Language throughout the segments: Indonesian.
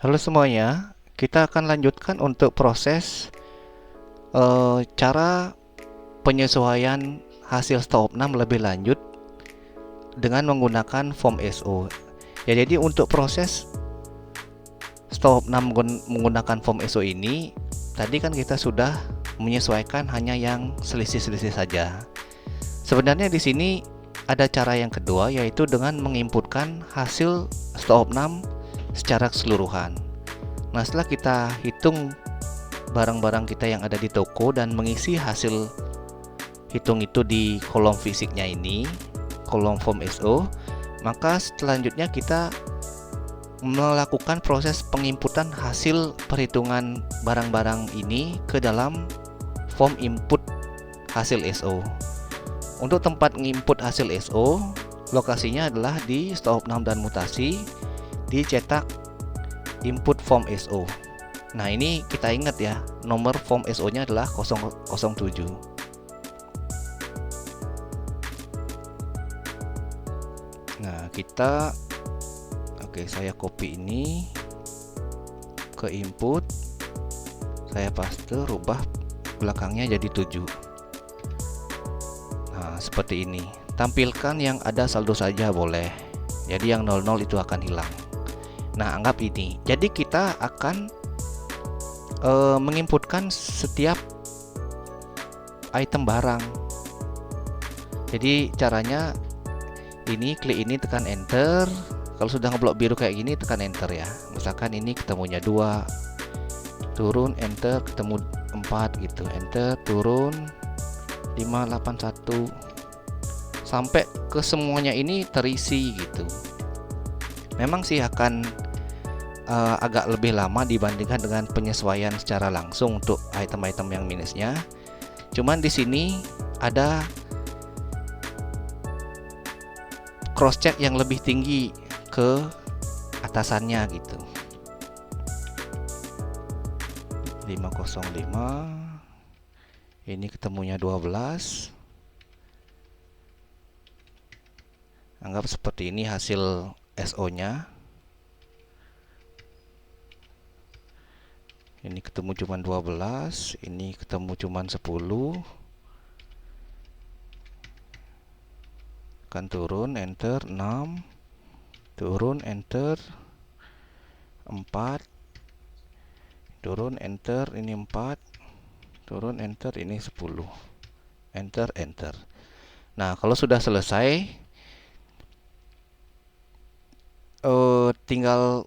Halo semuanya, kita akan lanjutkan untuk proses cara penyesuaian hasil stop 6 lebih lanjut dengan menggunakan form SO. Ya, jadi untuk proses stop 6 menggunakan form SO ini, tadi kan kita sudah menyesuaikan hanya yang selisih-selisih saja. Sebenarnya di sini ada cara yang kedua, yaitu dengan menginputkan hasil stop 6 secara keseluruhan. Nah, setelah kita hitung barang-barang kita yang ada di toko dan mengisi hasil hitung itu di kolom fisiknya ini, kolom form SO, maka selanjutnya kita melakukan proses penginputan hasil perhitungan barang-barang ini ke dalam form input hasil SO. Untuk tempat menginput hasil SO, lokasinya adalah di stop 6 dan mutasi, dicetak input form SO. Nah, ini kita ingat ya, nomor form SO-nya adalah 007. Nah, saya copy ini ke input, saya paste, rubah belakangnya jadi 7. Nah, seperti ini. Tampilkan yang ada saldo saja boleh. Jadi yang 00 itu akan hilang. Nah, anggap ini. Jadi kita akan menginputkan setiap item barang. Jadi caranya ini, klik ini, tekan enter. Kalau sudah ngeblok biru kayak gini, tekan enter ya. Misalkan ini ketemunya 2, turun, enter, ketemu 4 gitu, enter, turun 581 sampai ke semuanya ini terisi gitu. Memang sih akan agak lebih lama dibandingkan dengan penyesuaian secara langsung untuk item-item yang minusnya. Cuman di sini ada cross check yang lebih tinggi ke atasannya gitu. 505 ini ketemunya 12. Anggap seperti ini hasil SO-nya. Ini ketemu cuma 12, ini ketemu cuma 10. Akan turun, enter, 6. Turun, enter, 4. Turun, enter, ini 4. Turun, enter, ini 10. Enter, enter. Nah, kalau sudah selesai, tinggal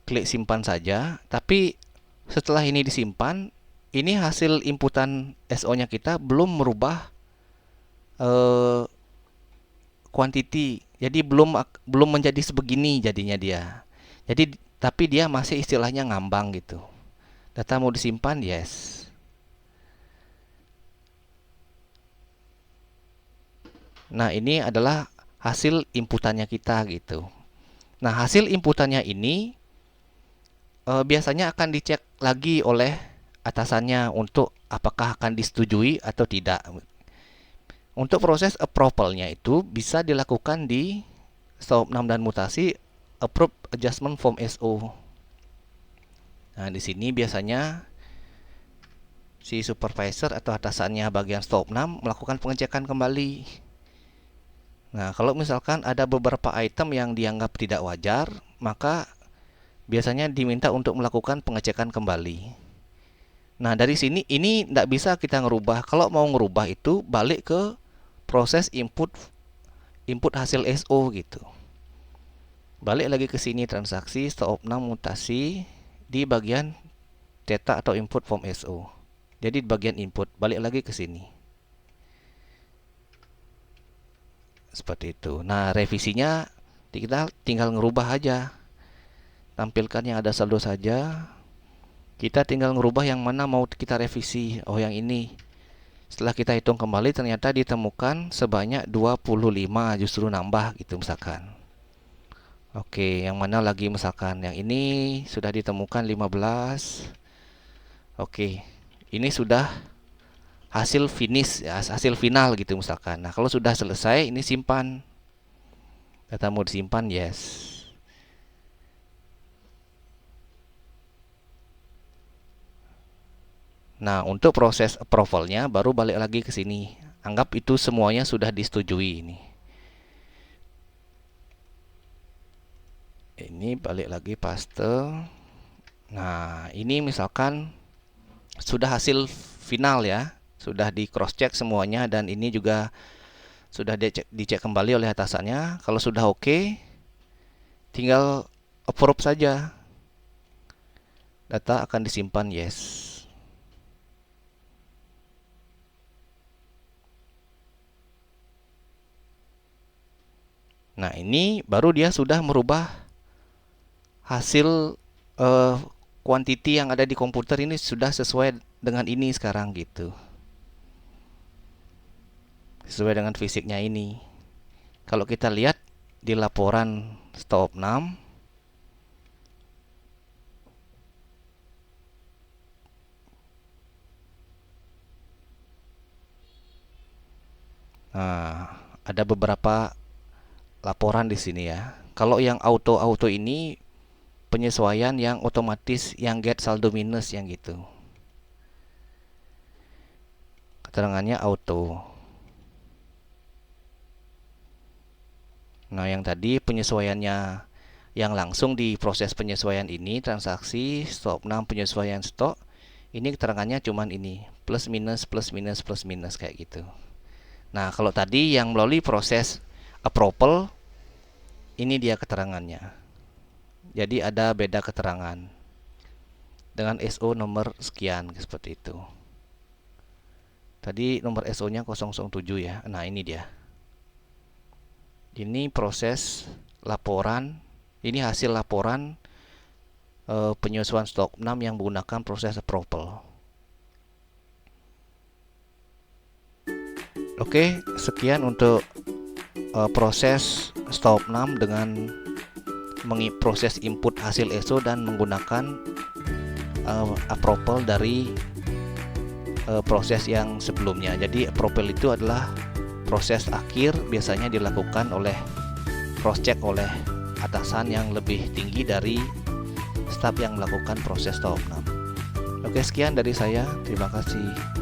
klik simpan saja. Tapi setelah ini disimpan, ini hasil inputan SO-nya kita belum merubah quantity. Jadi belum menjadi sebegini jadinya dia. Jadi tapi dia masih istilahnya ngambang gitu. Data mau disimpan, yes. Nah, ini adalah hasil inputannya kita gitu. Nah, hasil inputannya ini biasanya akan dicek lagi oleh atasannya untuk apakah akan disetujui atau tidak. Untuk proses approval-nya itu bisa dilakukan di stop 6 dan mutasi approve adjustment form SO. Nah, di sini biasanya si supervisor atau atasannya bagian stop 6 melakukan pengecekan kembali. Nah, kalau misalkan ada beberapa item yang dianggap tidak wajar, maka biasanya diminta untuk melakukan pengecekan kembali. Nah, dari sini ini tidak bisa kita ngerubah. Kalau mau ngerubah itu balik ke proses input hasil SO gitu. Balik lagi ke sini, transaksi stop 6 mutasi di bagian cetak atau input form SO. Jadi di bagian input, balik lagi ke sini. Seperti itu. Nah, revisinya kita tinggal ngerubah aja. Tampilkan yang ada saldo saja. Kita tinggal ngerubah yang mana mau kita revisi. Oh, yang ini. Setelah kita hitung kembali ternyata ditemukan sebanyak 25, justru nambah gitu misalkan. Oke, yang mana lagi misalkan yang ini sudah ditemukan 15. Oke. Ini sudah hasil finish ya, hasil final gitu misalkan. Nah, kalau sudah selesai ini simpan. Data mau disimpan, yes. Nah, untuk proses approvalnya baru balik lagi ke sini. Anggap itu semuanya sudah disetujui ini. Ini balik lagi paste. Nah, ini misalkan sudah hasil final ya. Sudah di cross check semuanya dan ini juga sudah dicek kembali oleh atasannya. Kalau sudah oke, tinggal approve saja. Data akan disimpan yes. Nah, ini baru dia sudah merubah hasil quantity yang ada di komputer ini sudah sesuai dengan ini sekarang gitu. Sesuai dengan fisiknya ini. Kalau kita lihat di laporan stop 6, nah, ada beberapa laporan di sini ya. Kalau yang auto ini penyesuaian yang otomatis yang get saldo minus yang gitu. Keterangannya auto. Nah, yang tadi penyesuaiannya yang langsung di proses penyesuaian ini transaksi stop 6 penyesuaian stok. Ini keterangannya cuman ini plus minus plus minus plus minus kayak gitu. Nah, kalau tadi yang melalui proses approval ini dia keterangannya. Jadi ada beda keterangan dengan SO nomor sekian seperti itu. Tadi nomor SO-nya 007 ya. Nah, ini dia. Ini proses laporan. Ini hasil laporan penyesuaian stok 6 yang menggunakan proses approval. Oke, sekian untuk proses stop 6 dengan proses input hasil ESO dan menggunakan approval dari proses yang sebelumnya. Jadi approval itu adalah proses akhir, biasanya dilakukan oleh cross check oleh atasan yang lebih tinggi dari staf yang melakukan proses stop 6. Oke, sekian dari saya. Terima kasih.